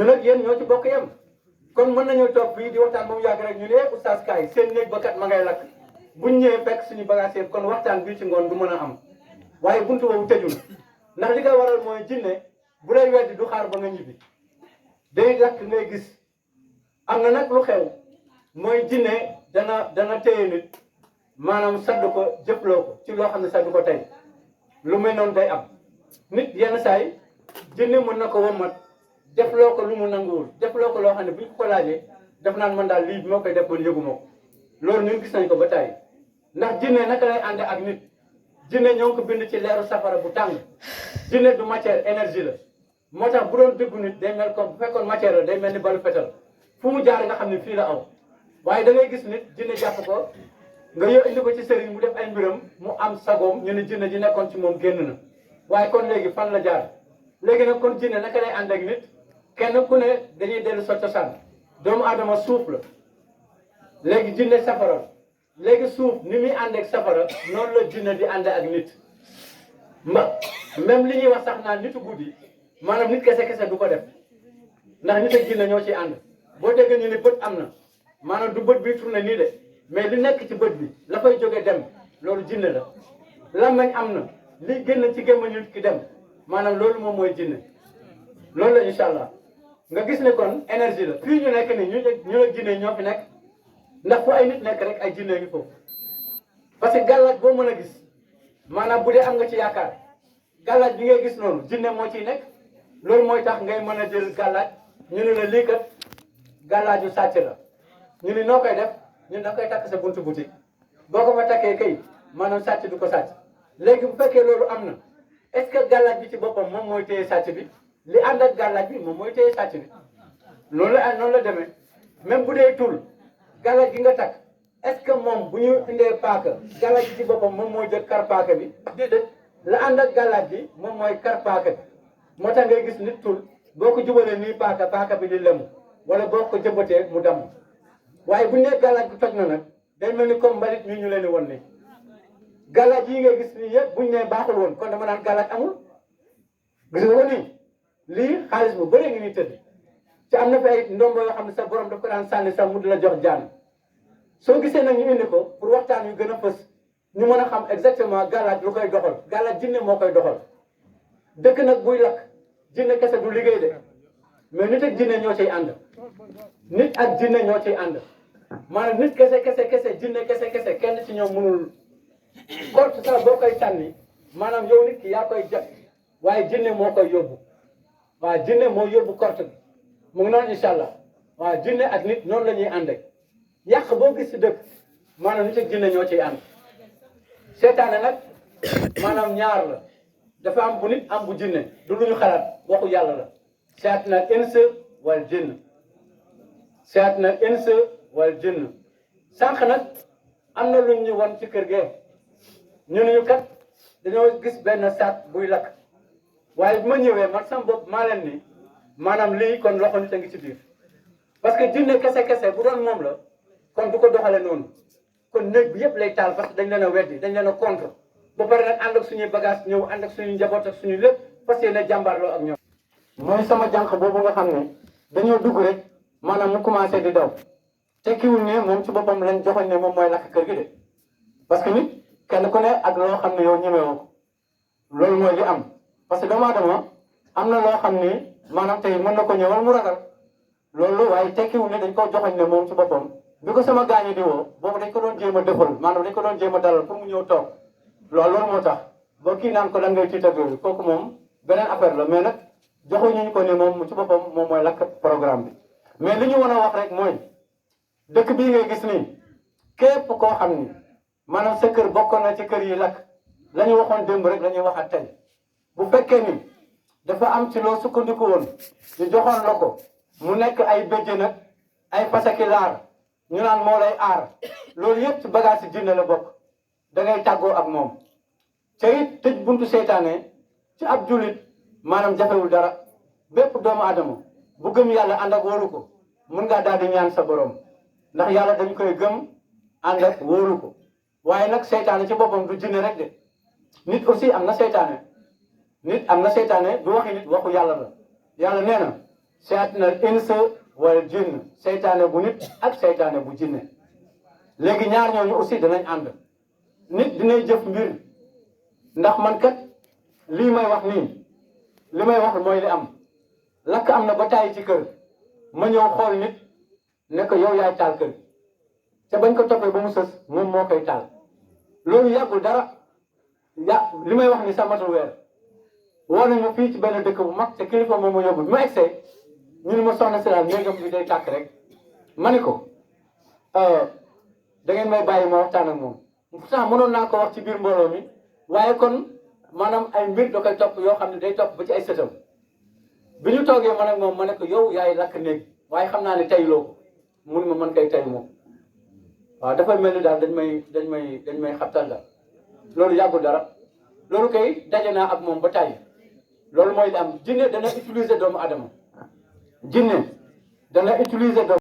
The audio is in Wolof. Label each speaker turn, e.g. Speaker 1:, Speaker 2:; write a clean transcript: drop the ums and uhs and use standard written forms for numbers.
Speaker 1: ñu nag yéen ñoo ci bokk yem kon mën nañoo toog fii di waxtaan ba mu yàgg rek ñu ne oustaz kaay seen néeg ba kat ma ngay lakk buñ ñëwee fekk suñu bagage yëpp kon waxtaan bii ci ngoon du mën a am waaye buntu boobu tëju na ndax li koy waral mooy jinne bu lay weddi du xaar ba nga ñibbi day lakk ngay gis am na nag lu xew mooy jinne dana téye nit maanaam saddu ko jëfloo ko ci loo xam ne saddu ko tey lu mel noonu day am nit yenn saay jinne mën na ko wommat defloo ko lu mu nanguwul defloo ko loo xam ne bu ñu ko laajee def naan man daal lii bi moo koy def man yëguma ko loolu ñun gis nañ ko ba tey ndax jinne naka lay ànd ak nit jinne ñoo ngi ko bind ci leeru safara bu tàng jinne du matière énergie la moo tax bu doon dëggu nit day mel comme bu fekkoon matière la day mel ni balu fetal fu mu jaar nga xam ne fii la aw waaye da ngay gis nit jinne jàpp ko nga yow indi ko ci sëriñ mu def ay mbiram mu am sagoom ñu ne jinne ji nekkoon ci moom génn na waaye kon léegi fan la jaar léegi nag kon jinne naka lay ànd ak nit kenn ku ne dañuy dellu sa cosaan doomu aadama suuf la léegi jinne safara léegi suuf ni muy ànd ak safara noonu la jinne di ànd ak nit même li ñuy wax sax naan nitu guddi maanaam nit kese du ko def ndax nit ak jinne ñoo ciy ànd boo dégg ñu ne bët am na maanaam du bët bi tourné nii de mais li nekk ci bët bi la fay jóge dem loolu jinne la làmmiñ am na li génn ci gémmiñu nit ki dem maanaam loolu moom mooy jinne loolu la incha allah nga gis ne kon énergie la fii ñu nekk nii ñu ak jinne ñoo fi nekk ndax fu ay nit nekk rek ay jinne ngi foofu parce que gàllaaj boo mën a gis maanaam bu dee am nga ci yaakaar gàllaaj bi ngay gis noonu jinne moo ciy nekk loolu mooy tax ngay mën a jël gàllaaj ñu ne la lii kat gàllaaju sàcc la ñu ne noo koy def ñun da koy takk sa buntu boutique boo ko fa takkee kay maanaam sàcc du ko sàcc léegi bu fekkee loolu am na est-ce que gàllaaj bi ci boppam moom mooy téye sàcc bi li ànd ak gàllaaj bi moom mooy téye sàcc bi noonu la demee même bu dee tul gàllaaj gi nga takk est-ce que moom bu ñu indee paaka gàllaaj bi ci boppam moom mooy jël kar paaka bi déedéet la ànd ak gàllaaj bi moom mooy kar paaka bi moo tax ngay gis nit tul boo ko jubalee nii paaka bi di lemu wala boo ko jëmbatee mu damm waaye bu ñu nee gàllaaj bi toj na nag day mel ni comme mbalit ñu leen di won nii gàllaaj yi nga gis nii yëpp bu ñu nee baaxul woon kon dama naan gàllaaj amul gis nga ko nii lii xaalis bu bëree ngi nii tëdd ci am na fi ay ndombo yoo xam ne sa borom daf ko daan sànni sax mu di la jox jaan soo gisee nag ñu indi ko pour waxtaan yu gën a fës ñu mën a xam exactement gàllaaj lu koy doxal gàllaaj jinne moo koy doxal dëkk nag buy lakk jinne kese du liggéey de mais nit ak jinne ñoo ciy ànd nit ak jinne ñoo ciy ànd maanaam nit kese jinne kese kenn ci ñoom mënul korte sax boo koy sànni maanaam yow nit ki yaa koy jot waaye jinne moo koy yóbbu waaw jinne moo yóbbu korte bi mu ngi noonu incha allah waaw jinne ak nit noonu la ñuy àndee yàq boo gis si dëkk maanaam nit ak jinne ñoo ciy ànd seetaane nag maanaam ñaar la dafa am bu nit am bu jinne du lu ñu xalaat waxu yàlla la seet na ins wal jinn seet na ins wal jinn sànq nag am na lu ñu won ci kër gee ñu ne ñu kat dañoo gis benn saak buy lakk waaye bi ma ñëwee man sama bopp maa leen ni maanaam lii kon loxo nit a ngi ci biir parce que jinne kese bu doon moom la kon du ko doxale noonu kon néeg bi yëpp lay taal parce que dañ leen a weddi dañ leen a contre ba pare nag ànd ak suñuy bagage ñëw ànd ak suñuy njaboot ak suñuy lépp parce que ne jàmbaarloo ak ñoom mooy sama jànq boobu nga xam ne dañoo dugg rek maanaam mu commencé di daw tekkiwul ne moom ci boppam lañ joxoñ ne moom mooy lakk kër gi de parce que nit kenn ku ne ak loo xam ne yow ñemewoo ko loolu mooy li am parce que doomu aadama am na loo xam ne maanaam tey mën na ko ñëwal mu ragal loolu waaye tekkiwul ne dañ ko joxoñ ne moom ci boppam bi ko sama gaañi di woo boobu dañ ko doon jéem a defal maanaam dañ ko doon jéem a dalal pour mu ñëw toog loolu moo tax boo kii naan ko da ngay tiit ak yooyu kooku moom beneen affaire la mais nag joxuñu ko ne moom ci boppam moom mooy lakk programme bi mais li ñu mën a wax rek mooy dëkk bii ngay gis nii képp koo xam ni maanaam sa kër bokkoon na ci kër yi lakk la ñu waxoon démb rek la ñuy waxaat tey bu fekkee ni dafa am ci loo sukkandiku woon ñu joxoon la ko mu nekk ay béjjën nag ay pasaki laar ñu naan moo lay aar loolu yëpp ci bagage si jinne la bokk da ngay tàggoo ak moom te it tëj buntu seytaane ci ab jullit maanaam jafewul dara bépp doomu aadama bu gëm yàlla ànd ak wóolu ko mun ngaa daal di ñaan sa borom ndax yàlla dañ koy gëm ànd ak wóolu ko waaye nag seytaane ci boppam du jinne rek de nit aussi am na seytaane nit am na seytaane du waxi nit waxu yàlla la yàlla nee na shayatinal insa wal jinn seytaane bu nit ak seytaane bu jinne léegi ñaar ñooñu aussi danañ ànd nit dinay jëf mbir ndax man kat lii may wax nii li may wax mooy li am lakk am na ba tàyyi ci kër ma ñëw xool nit ne ko yow yaay taal kër te bañ ko toppee ba mu sës moom moo koy taal loolu yàggul dara li may wax ni sa matul weer woo nañu fii ci benn dëkk bu mag te kilifa moom ma yóbbu bi ma egsee ñu ne ma soxna si daal néegam bi day tàkk rek ma ne ko da ngeen may bàyyi ma waxtaan ak moom pourtant mënoon naa ko wax ci biir mbooloo mi waaye kon maanaam ay mbir da koy topp yoo xam ne day topp ba ci ay sëtam bi ñu toogee man ak moom ma ne ko yow yaay lakk néeg waaye xam naa ne tayloo ko mun ma mën koy tay moom waaw dafay mel ni daal dañ may xabtal la loolu yàggul dara loolu kay daje naa ak moom ba tàyyi loolu mooy li am jinne dana utiliser doomu adama jinne dana utiliser doomu